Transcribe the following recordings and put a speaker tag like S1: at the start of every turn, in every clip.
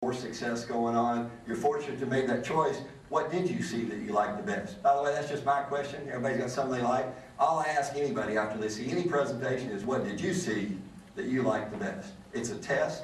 S1: more success going on. You're fortunate to make that choice. What did you see that you liked the best? By the way, that's just my question. Everybody's got something they like. All I ask anybody after they see any presentation is, what did you see that you liked the best? It's a test.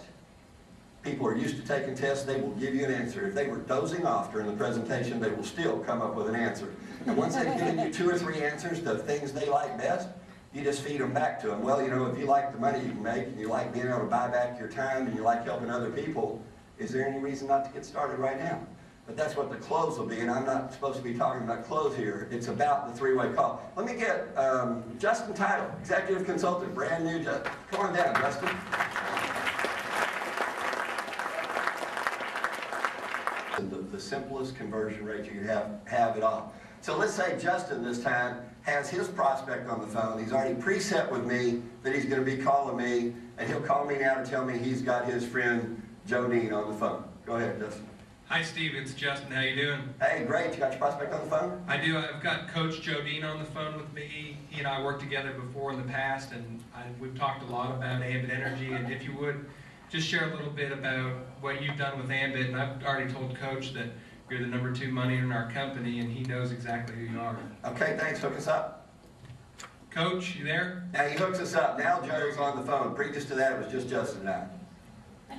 S1: People are used to taking tests. They will give you an answer. If they were dozing off during the presentation, they will still come up with an answer. And once they've given you 2 or 3 answers to things they like best, you just feed them back to them. Well, you know, if you like the money you can make, and you like being able to buy back your time, and you like helping other people, is there any reason not to get started right now? But that's what the close will be, and I'm not supposed to be talking about close here. It's about the 3-way call. Let me get Justin Title, Executive Consultant, brand new. Come on down, Justin. The simplest conversion rate you can have at all. So let's say Justin this time has his prospect on the phone. He's already preset with me that he's going to be calling me, and he'll call me now to tell me he's got his friend Jan-10 on the phone. Go ahead, Justin.
S2: Hi Steve, it's Justin. How you doing?
S1: Hey, great. You got your prospect on the phone?
S2: I do. I've got Coach Jan-10 on the phone with me. He and I worked together before in the past, and we've talked a lot about Ambit Energy. And if you would, just share a little bit about what you've done with Ambit. And I've already told Coach that you're the #2 money in our company, and he knows exactly who you are.
S1: Okay, thanks. Hook us up.
S2: Coach, you there?
S1: Now he hooks us up. Now Joe's on the phone. Previous to that, it was just Justin and I.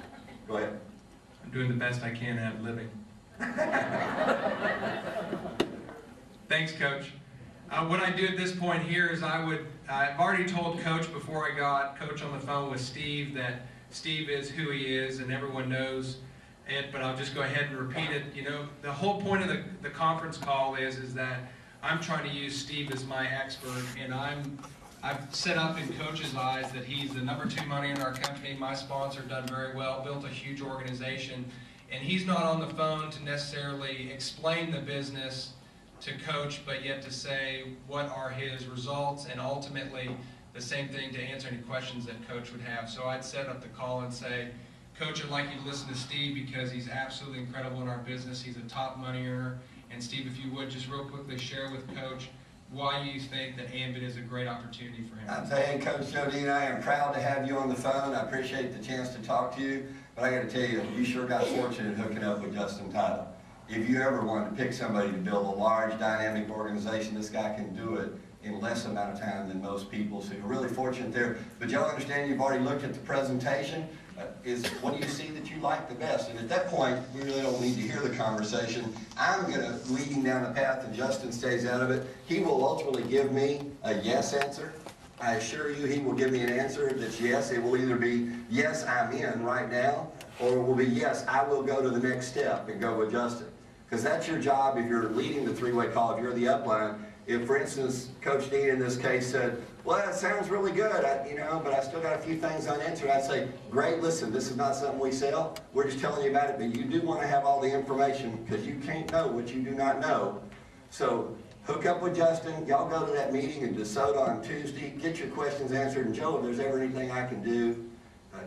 S1: Go ahead.
S2: I'm doing the best I can at living. Thanks, Coach. What I do at this point here is I've already told Coach before I got Coach on the phone with Steve that Steve is who he is and everyone knows it, but I'll just go ahead and repeat it. You know, the whole point of the conference call is that I'm trying to use Steve as my expert, and I've set up in Coach's eyes that he's the #2 money in our company, my sponsor, done very well, built a huge organization, and he's not on the phone to necessarily explain the business to Coach, but yet to say what are his results, and ultimately the same thing to answer any questions that Coach would have. So I'd set up the call and say, Coach, I'd like you to listen to Steve because he's absolutely incredible in our business. He's a top money earner. And Steve, if you would, just real quickly share with Coach why you think that Ambit is a great opportunity for him.
S1: I'm saying, Coach Jan-10, I am proud to have you on the phone. I appreciate the chance to talk to you. But I got to tell you, you sure got fortunate hooking up with Justin Title. If you ever wanted to pick somebody to build a large, dynamic organization, this guy can do it in less amount of time than most people. So you're really fortunate there. But y'all understand you've already looked at the presentation. What do you see that you like the best? And at that point, we really don't need to hear the conversation. I'm going to lead him down the path and Justin stays out of it. He will ultimately give me a yes answer. I assure you he will give me an answer that's yes. It will either be yes, I'm in right now, or it will be yes, I will go to the next step and go with Justin. Because that's your job if you're leading the 3-way call, if you're the upline. If, for instance, Coach Dean in this case said, well, that sounds really good, but I still got a few things unanswered, I'd say, great, listen, this is not something we sell. We're just telling you about it, but you do want to have all the information because you can't know what you do not know. So hook up with Justin. Y'all go to that meeting in DeSoto on Tuesday. Get your questions answered. And Joe, if there's ever anything I can do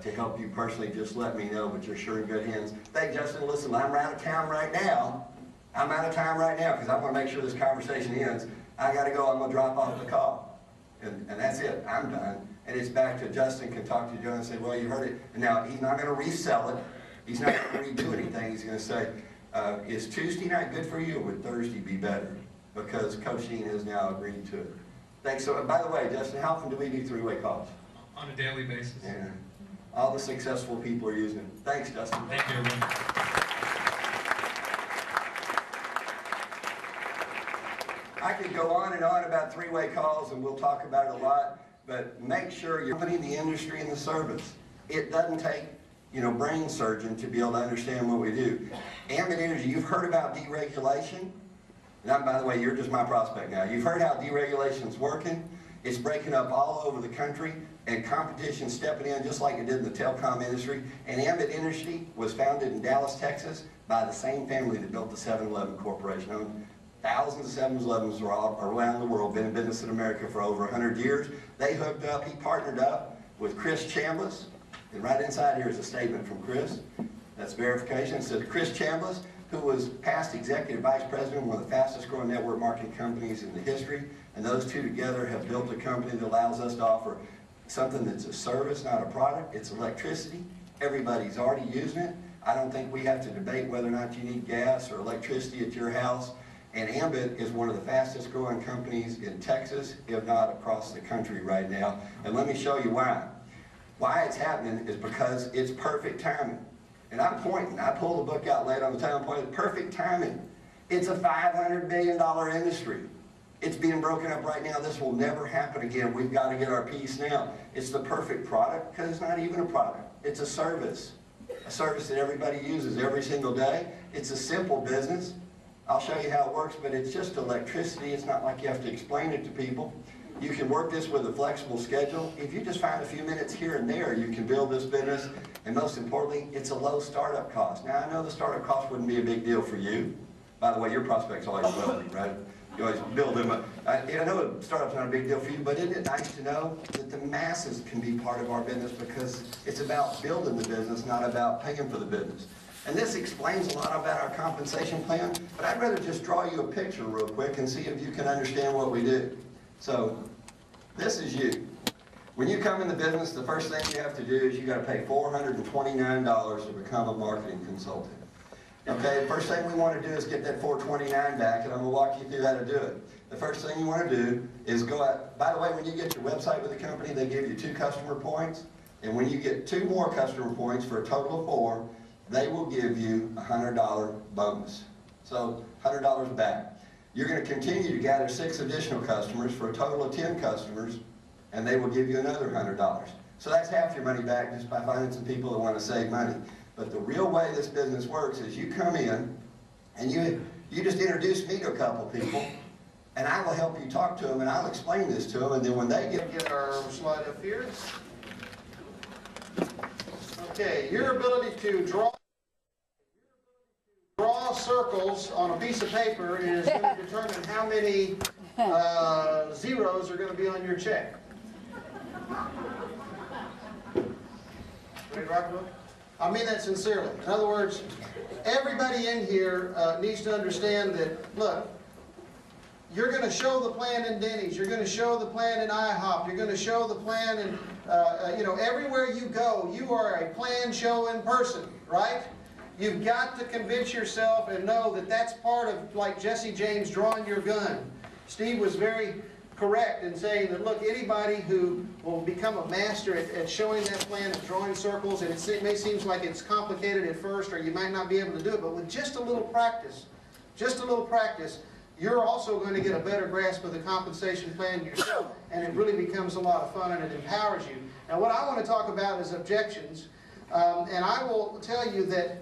S1: to help you personally, just let me know, but you're sure in good hands. Thank Justin. Listen, I'm out of town right now. I'm out of time right now because I want to make sure this conversation ends. I got to go. I'm going to drop off the call. And that's it. I'm done. And it's back to Justin can talk to Joe and say, well, you heard it. And now, he's not going to resell it. He's not going to redo anything. He's going to say, is Tuesday night good for you, or would Thursday be better? Because Coach Dean has now agreed to it. Thanks. So, by the way, Justin, how often do we do 3-way calls?
S2: On a daily basis.
S1: Yeah. All the successful people are using it. Thanks, Justin.
S2: Thank you, everyone.
S1: I could go on and on about 3-way calls, and we'll talk about it a lot, but make sure you're putting the industry in the service. It doesn't take, brain surgeon to be able to understand what we do. Ambit Energy, you've heard about deregulation. And by the way, you're just my prospect now. You've heard how deregulation's working. It's breaking up all over the country, and competition stepping in just like it did in the telecom industry. And Ambit Energy was founded in Dallas, Texas by the same family that built the 7-Eleven Corporation. Thousands of 7-Elevens are all around the world, been in business in America for over 100 years. They hooked up, he partnered up with Chris Chambliss, and right inside here is a statement from Chris. That's verification. It says, Chris Chambliss, who was past executive vice president of one of the fastest growing network marketing companies in the history, and those two together have built a company that allows us to offer something that's a service, not a product. It's electricity. Everybody's already using it. I don't think we have to debate whether or not you need gas or electricity at your house. And Ambit is one of the fastest growing companies in Texas, if not across the country right now. And let me show you why. Why it's happening is because it's perfect timing. And I'm pointing, I pulled the book out late on the time, pointing, perfect timing. It's a $500 billion industry. It's being broken up right now. This will never happen again. We've got to get our piece now. It's the perfect product because it's not even a product. It's a service that everybody uses every single day. It's a simple business. I'll show you how it works, but it's just electricity. It's not like you have to explain it to people. You can work this with a flexible schedule. If you just find a few minutes here and there, you can build this business. And most importantly, it's a low startup cost. Now, I know the startup cost wouldn't be a big deal for you. By the way, your prospects always will be, right? You always build them up. I know a startup's not a big deal for you, but isn't it nice to know that the masses can be part of our business because it's about building the business, not about paying for the business. And this explains a lot about our compensation plan, but I'd rather just draw you a picture real quick and see if you can understand what we do. So, this is you. When you come in the business, the first thing you have to do is you got to pay $429 to become a marketing consultant. Okay, the first thing we want to do is get that $429 back, and I'm going to walk you through how to do it. The first thing you want to do is go out. By the way, when you get your website with the company, they give you 2 customer points, and when you get 2 more customer points for a total of 4, they will give you a $100 bonus. So $100 back. You're going to continue to gather 6 additional customers for a total of 10 customers, and they will give you another $100. So that's half your money back just by finding some people that want to save money. But the real way this business works is you come in and you just introduce me to a couple people, and I will help you talk to them, and I'll explain this to them, and then when they get
S3: our slide up here. Okay, your ability to draw circles on a piece of paper is going to determine how many zeros are going to be on your check. Ready, Rockville? I mean that sincerely. In other words, everybody in here needs to understand that, look, you're going to show the plan in Denny's, you're going to show the plan in IHOP, you're going to show the plan in, everywhere you go, you are a plan showing person, right? You've got to convince yourself and know that that's part of, like Jesse James drawing your gun. Steve was very correct in saying that, look, anybody who will become a master at showing that plan and drawing circles, and it may seem like it's complicated at first or you might not be able to do it, but with just a little practice, you're also going to get a better grasp of the compensation plan yourself, and it really becomes a lot of fun and it empowers you. Now what I want to talk about is objections, and I will tell you that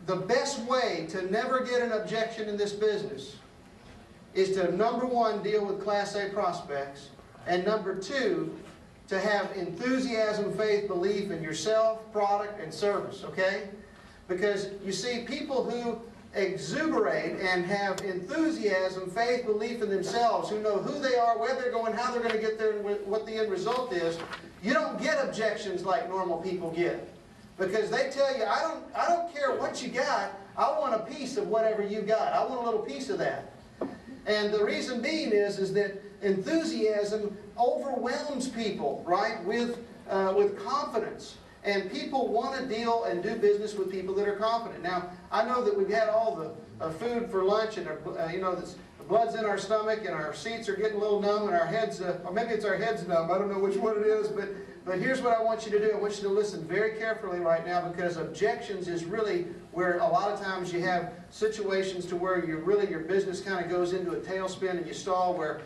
S3: the best way to never get an objection in this business is to, number 1, deal with Class A prospects, and number 2, to have enthusiasm, faith, belief in yourself, product, and service, okay? Because, you see, people who exuberate and have enthusiasm, faith, belief in themselves, who know who they are, where they're going, how they're going to get there, and what the end result is, you don't get objections like normal people get. Because they tell you, I don't care what you got, I want a piece of whatever you got. I want a little piece of that. And the reason being is that enthusiasm overwhelms people, right, with confidence. And people want to deal and do business with people that are confident. Now, I know that we've had all the food for lunch, and the blood's in our stomach, and our seats are getting a little numb, and our heads, or maybe it's our heads numb. I don't know which one it is, but here's what I want you to do. I want you to listen very carefully right now, because objections is really where a lot of times you have situations to where your business kind of goes into a tailspin and you stall, where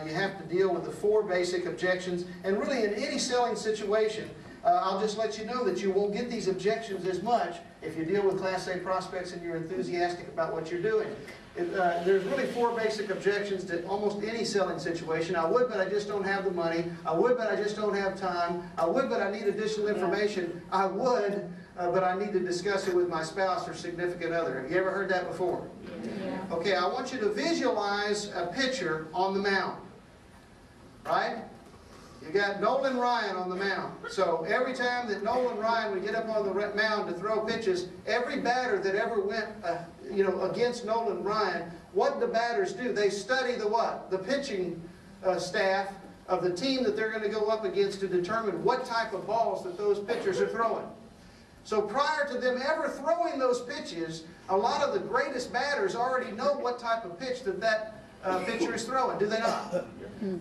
S3: you have to deal with the 4 basic objections. And really in any selling situation, I'll just let you know that you won't get these objections as much if you deal with Class A prospects and you're enthusiastic about what you're doing. There's really 4 basic objections to almost any selling situation. I would, but I just don't have the money. I would, but I just don't have time. I would, but I need additional information. I would, but I need to discuss it with my spouse or significant other. Have you ever heard that before? Yeah. Okay, I want you to visualize a pitcher on the mound. Right? You got Nolan Ryan on the mound. So every time that Nolan Ryan would get up on the mound to throw pitches, every batter that ever went against Nolan Ryan, what do the batters do? They study the what? The pitching staff of the team that they're going to go up against to determine what type of balls that those pitchers are throwing. So prior to them ever throwing those pitches, a lot of the greatest batters already know what type of pitch that pitcher is throwing, do they not? That